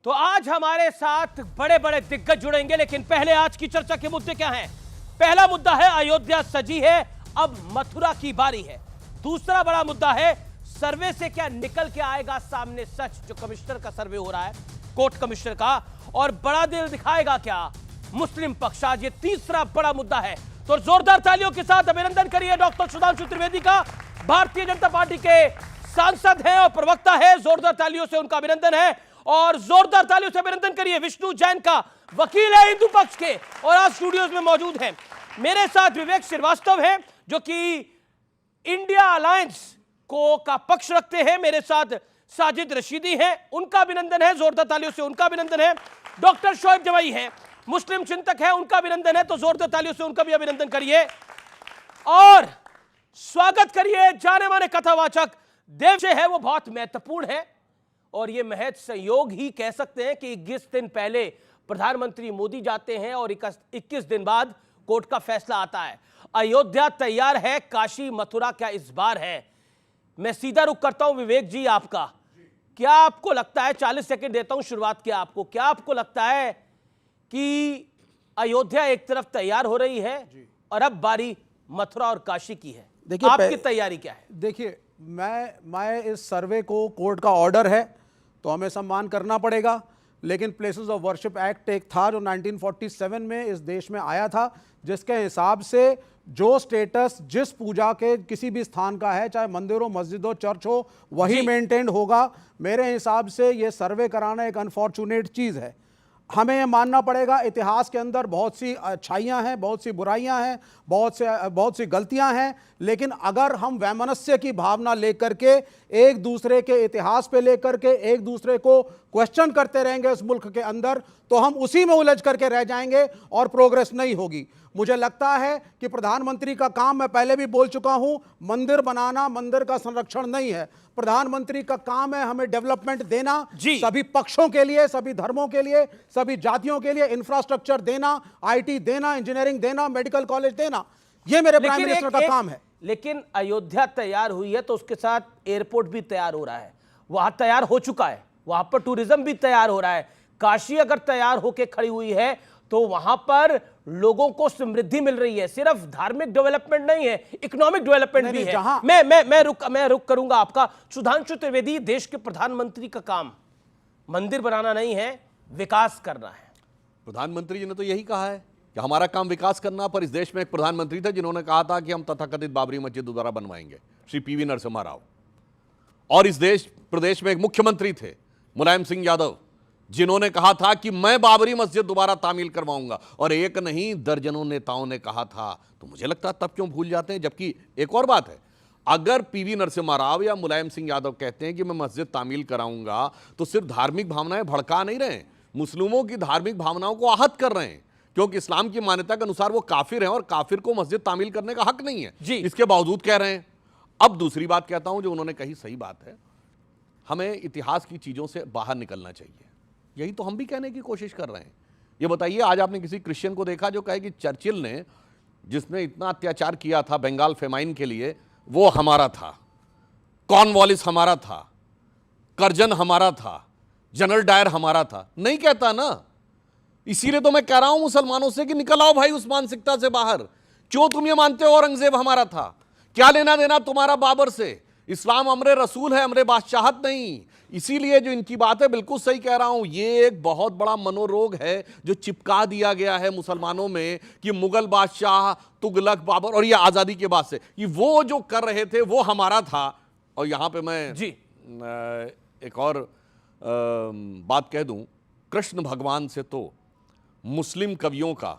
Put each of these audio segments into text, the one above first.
तो आज हमारे साथ बड़े बड़े दिग्गज जुड़ेंगे, लेकिन पहले आज की चर्चा के मुद्दे क्या हैं? पहला मुद्दा है अयोध्या सजी है, अब मथुरा की बारी है। दूसरा बड़ा मुद्दा है सर्वे से क्या निकल के आएगा सामने सच, जो कमिश्नर का सर्वे हो रहा है, कोर्ट कमिश्नर का, और बड़ा दिल दिखाएगा क्या मुस्लिम पक्ष? आज ये तीसरा बड़ा मुद्दा है। तो जोरदार तालियों के साथ अभिनंदन करिए डॉक्टर सुधांशु त्रिवेदी का, भारतीय जनता पार्टी के सांसद हैं और प्रवक्ता है। जोरदार तालियों से उनका अभिनंदन है। और जोरदार तालियों से अभिनंदन करिए विष्णु जैन का, वकील है हिंदू पक्ष के और आज स्टूडियोज में मौजूद हैं। मेरे साथ विवेक श्रीवास्तव है जो कि इंडिया अलायंस को का पक्ष रखते हैं। मेरे साथ साजिद रशीदी हैं, उनका अभिनंदन है, जोरदार तालियों से उनका अभिनंदन है। डॉक्टर शोएब जवाई हैं, मुस्लिम चिंतक है, उनका अभिनंदन है, तो जोरदार तालियों से उनका भी अभिनंदन करिए। और स्वागत करिए जाने माने कथावाचक देव से है, वो बहुत महत्वपूर्ण है और ये महज संयोग ही कह सकते हैं कि 21 दिन पहले प्रधानमंत्री मोदी जाते हैं और 21 दिन बाद कोर्ट का फैसला आता है। अयोध्या तैयार है, काशी मथुरा क्या इस बार है? मैं सीधा रुख करता हूं विवेक जी आपका। क्या आपको लगता है, 40 सेकंड देता हूं शुरुआत की आपको, क्या आपको लगता है कि अयोध्या एक तरफ तैयार हो रही है और अब बारी मथुरा और काशी की है? देखिए आपकी तैयारी क्या है? देखिए मैं इस सर्वे को, कोर्ट का ऑर्डर है तो हमें सम्मान करना पड़ेगा, लेकिन प्लेसेस ऑफ वर्शिप एक्ट एक था जो 1947 में इस देश में आया था, जिसके हिसाब से जो स्टेटस जिस पूजा के किसी भी स्थान का है, चाहे मंदिर हो, मस्जिद हो, चर्च हो, वही मेंटेन्ड होगा। मेरे हिसाब से ये सर्वे कराना एक अनफॉर्चुनेट चीज़ है। हमें ये मानना पड़ेगा इतिहास के अंदर बहुत सी अच्छाइयाँ हैं, बहुत सी बुराइयाँ हैं, बहुत सी गलतियाँ हैं, लेकिन अगर हम वैमनस्य की भावना लेकर के एक दूसरे के इतिहास पे लेकर के एक दूसरे को क्वेश्चन करते रहेंगे इस मुल्क के अंदर, तो हम उसी में उलझ करके रह जाएंगे और प्रोग्रेस नहीं होगी। मुझे लगता है कि प्रधानमंत्री का काम, मैं पहले भी बोल चुका हूं, मंदिर बनाना, मंदिर का संरक्षण नहीं है। प्रधानमंत्री का काम है हमें डेवलपमेंट देना, सभी पक्षों के लिए, सभी धर्मों के लिए, सभी जातियों के लिए इंफ्रास्ट्रक्चर देना, आईटी देना, इंजीनियरिंग देना, मेडिकल कॉलेज देना, यह मेरे प्राइम मिनिस्टर का काम है। लेकिन अयोध्या तैयार हुई है तो उसके साथ एयरपोर्ट भी तैयार हो रहा है, वहां तैयार हो चुका है, वहां पर टूरिज्म भी तैयार हो रहा है। काशी अगर तैयार होकर खड़ी हुई है तो वहां पर लोगों को समृद्धि मिल रही है, सिर्फ धार्मिक डेवलपमेंट नहीं है, इकोनॉमिक डेवलपमेंट भी है। मैं रुक करूंगा आपका। सुधांशु त्रिवेदी, देश के प्रधानमंत्री का काम मंदिर बनाना नहीं है, विकास करना है। प्रधानमंत्री जी ने तो यही कहा है कि हमारा काम विकास करना, पर इस देश में एक प्रधानमंत्री थे जिन्होंने कहा था कि हम तथाकथित बाबरी मस्जिद दोबारा बनवाएंगे, श्री पीवी नरसिम्हा राव। और इस प्रदेश में एक मुख्यमंत्री थे मुलायम सिंह यादव, जिन्होंने कहा था कि मैं बाबरी मस्जिद दोबारा तामील करवाऊंगा, और एक नहीं दर्जनों नेताओं ने कहा था। तो मुझे लगता है तब क्यों भूल जाते हैं? जबकि एक और बात है, अगर पीवी नरसिम्हा राव या मुलायम सिंह यादव कहते हैं कि मैं मस्जिद तामील कराऊंगा, तो सिर्फ धार्मिक भावनाएं भड़का नहीं रहे हैं, मुस्लिमों की धार्मिक भावनाओं को आहत कर रहे हैं, क्योंकि इस्लाम की मान्यता के अनुसार वो काफिर हैं और काफिर को मस्जिद तामील करने का हक नहीं है, इसके बावजूद कह रहे हैं। अब दूसरी बात कहता हूं, जो उन्होंने कही सही बात है, हमें इतिहास की चीजों से बाहर निकलना चाहिए। यही तो हम भी कहने की कोशिश कर रहे हैं। ये बताइए, आज आपने किसी क्रिश्चियन को देखा जो कहे कि चर्चिल ने, जिसने इतना अत्याचार किया था बंगाल फेमाइन के लिए, वो हमारा था, कॉर्नवालिस हमारा था, कर्जन हमारा था, जनरल डायर हमारा था? नहीं कहता ना। इसीलिए तो मैं कह रहा हूं मुसलमानों से कि निकल आओ भाई उस मानसिकता से बाहर। क्यों तुम ये मानते हो औरंगजेब हमारा था? क्या लेना देना तुम्हारा बाबर से? इस्लाम अमरे रसूल है, अमरे बादशाहत नहीं। इसीलिए जो इनकी बात है, बिल्कुल सही कह रहा हूं, ये एक बहुत बड़ा मनोरोग है जो चिपका दिया गया है मुसलमानों में कि मुगल बादशाह, तुगलक, बाबर, और ये आजादी के बाद से कि वो जो कर रहे थे वो हमारा था। और यहां पे मैं एक और बात कह दूं, कृष्ण भगवान से तो मुस्लिम कवियों का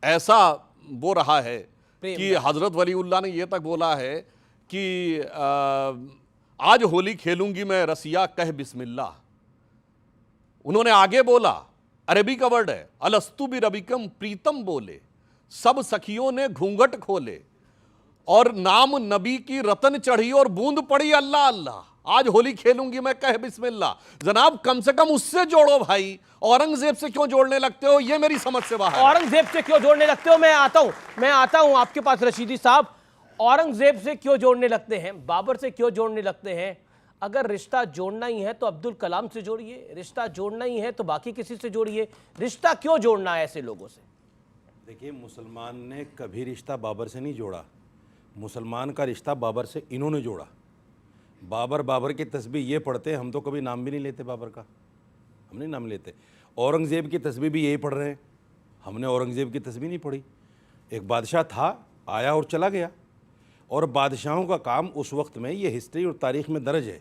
ऐसा वो रहा है कि हजरत वलीउल्लाह ने यह तक बोला है कि आज होली खेलूंगी मैं रसिया कह बिस्मिल्लाह। उन्होंने आगे बोला, अरबी का वर्ड है, अलस्तु बि रबिकम प्रीतम बोले, सब सखियों ने घूंघट खोले, और नाम नबी की रतन चढ़ी और बूंद पड़ी अल्लाह अल्लाह, आज होली खेलूंगी मैं कह बिस्मिल्लाह। जनाब कम से कम उससे जोड़ो भाई, औरंगजेब से क्यों जोड़ने लगते हो? ये मेरी समझ से बाहर। औरंगजेब से क्यों जोड़ने लगते हो? मैं आता हूं आपके पास रशीदी साहब। औरंगजेब से क्यों जोड़ने लगते हैं? बाबर से क्यों जोड़ने लगते हैं? अगर रिश्ता जोड़ना ही है तो अब्दुल कलाम से जोड़िए, रिश्ता जोड़ना ही है तो बाकी किसी से जोड़िए। रिश्ता क्यों जोड़ना है ऐसे लोगों से? देखिए, मुसलमान ने कभी रिश्ता बाबर से नहीं जोड़ा। मुसलमान का रिश्ता बाबर से इन्होंने जोड़ा। बाबर की तस्बीह ये पढ़ते, हम तो कभी नाम भी नहीं लेते बाबर का, हम नहीं नाम लेते। औरंगज़ेब की तस्बीह भी यही पढ़ रहे हैं, हमने औरंगज़ेब की तस्बीह नहीं पढ़ी। एक बादशाह था, आया और चला गया। और बादशाहों का काम उस वक्त में, ये हिस्ट्री और तारीख़ में दर्ज है,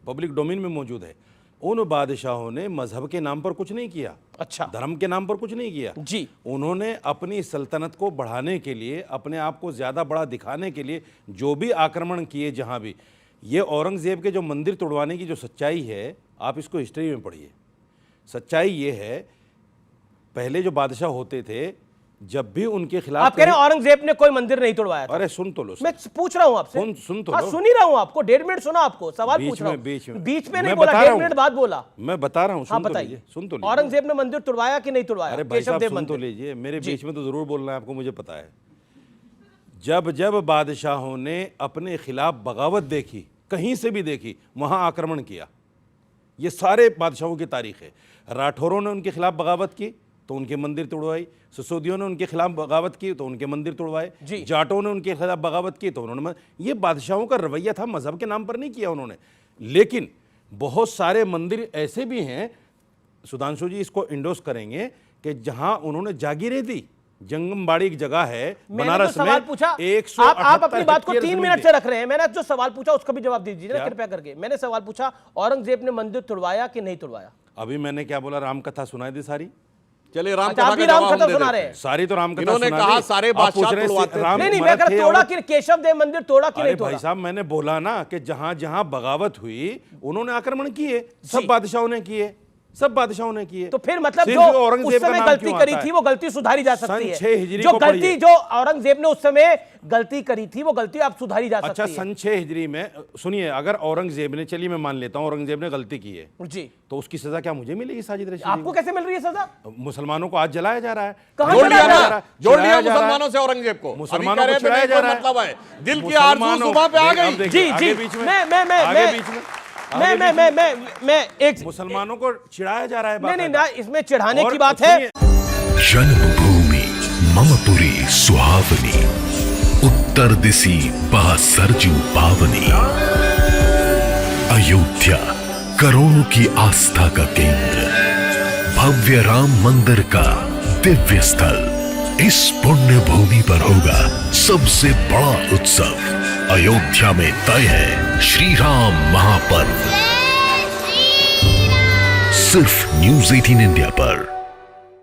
पब्लिक डोमेन में मौजूद है, उन बादशाहों ने मजहब के नाम पर कुछ नहीं किया, अच्छा, धर्म के नाम पर कुछ नहीं किया जी। उन्होंने अपनी सल्तनत को बढ़ाने के लिए, अपने आप को ज़्यादा बड़ा दिखाने के लिए जो भी आक्रमण किए, जहाँ भी, ये औरंगज़ेब के जो मंदिर तोड़वाने की जो सच्चाई है, आप इसको हिस्ट्री में पढ़िए। सच्चाई ये है, पहले जो बादशाह होते थे, जब भी उनके खिलाफ, आप कह रहे हैं औरंगजेब ने कोई मंदिर नहीं तोड़वाया था? अरे सुन तो लो, मैं पूछ रहा हूं आपसे। सुन तो हाँ, लो। सुन ही रहा हूं आपको, 1.5 मिनट सुना आपको, सवाल पूछ रहा हूं। बीच में नहीं बोला, 1.5 मिनट बाद बोला। मैं बता रहा हूँ, हाँ, सुन तो बताइए। लीजिए, सुन तो लीजिए। औरंगजेब ने मंदिर तोड़वाया कि नहीं तोड़वाया? अरे भाई साहब, केशव देव सुन तो मंदिर। लीजिए, मेरे बीच में तो जरूर बोलना है आपको, मुझे पता है। जब जब बादशाहों ने अपने खिलाफ बगावत देखी, कहीं से भी देखी, वहां आक्रमण किया। ये सारे बादशाहों की तारीख है। राठौरों ने उनके खिलाफ बगावत की तो उनके मंदिर तोड़वाई, सिसोदियों ने उनके खिलाफ बगावत की तो उनके मंदिर तोड़वाए, जाटों ने उनके खिलाफ बगावत की तो उन्होंने, ये बादशाहों का रवैया था, मजहब के नाम पर नहीं किया उन्होंने। लेकिन बहुत सारे मंदिर ऐसे भी हैं, सुधांशु जी इसको इंडोर्स करेंगे, कि जहां उन्होंने जागीरें दी। जंगमबाड़ी एक जगह है बनारस में, 178 आप अपनी बात को 3 हेक्टेयर मिनट जमीन से रख रहे हैं। मैंने जो सवाल पूछा उसका भी जवाब दीजिए ना कृपया करके। मैंने सवाल पूछा, औरंगजेब ने मंदिर तोड़वाया कि नहीं तोड़वाया? अभी मैंने क्या बोला, रामकथा सुनाई दी सारी। चलिए, राम अच्छा, आप भी रामकथा सुना रहे हैं। सारी तो रामकथा इन्होंने सुना कहा दी। सारे आप बादशाह पूछ रहे हैं तोड़वाते राम नहीं, मैं मरद अगर थे तोड़ा और- कि केशव देव मंदिर तोड़ा कि अरे नहीं भाई तोड़ा? साहब, मैंने बोला ना कि जहां जहां बगावत हुई उन्होंने आक्रमण किए, सब बादशाहों ने किए, सब बादशाहों ने किए। तो फिर मतलब सिर्फ जो उस औरंगजेब का समय नाम गलती क्यों करी आता थी है? वो गलती सुधारी जा सकती सन है। 6 हिजरी जो को गलती पढ़िए। जो औरंगजेब ने उस समय गलती करी थी वो गलती अब सुधारी जा अच्छा, सकती है। सन 6 हिजरी में, सुनिए, अगर औरंगजेब ने, चलिए मैं मान लेता हूं औरंगजेब ने गलती की है, जी, तो उसकी सजा क्या मुझे मिलेगी? साजिद रशीदी आपको कैसे मिल रही है सजा? को? मुसलमानों को आज जलाया जा रहा है। कहाँ जोड़ लिया जलाया जा ना, रहा है? जोड़ लिया चिढ़ाया जा रहा है। मुसलमानों से औरंगजेब को। मुसलमानों अभी को कह रहे चिढ़ाया थे जा कोई रहा है। मतलब है, दिल की आरज़ू मुसलमानों- सुबह पे आ अब गई। देखिए, जी, आगे जी, बीच में, मैं आगे बीच में, मैं एक मुसलमानों को चिढ़ाया जा रहा है। नहीं ना, इसमें चिढ़ाने और की बात है। सुनिए, जन्मभूमि ममपुरी सुहावनी, उत्तर दिशि बह सरजू पावनी। अयोध्या करोड़ों की आस्था का केंद्र, भव्य राम मंदिर का दिव्य स्थल। इस पुण्य भूमि पर होगा सबसे बड़ा उत्सव। अयोध्या में तय है श्री राम महापर्व। सिर्फ न्यूज़ 18 इंडिया पर।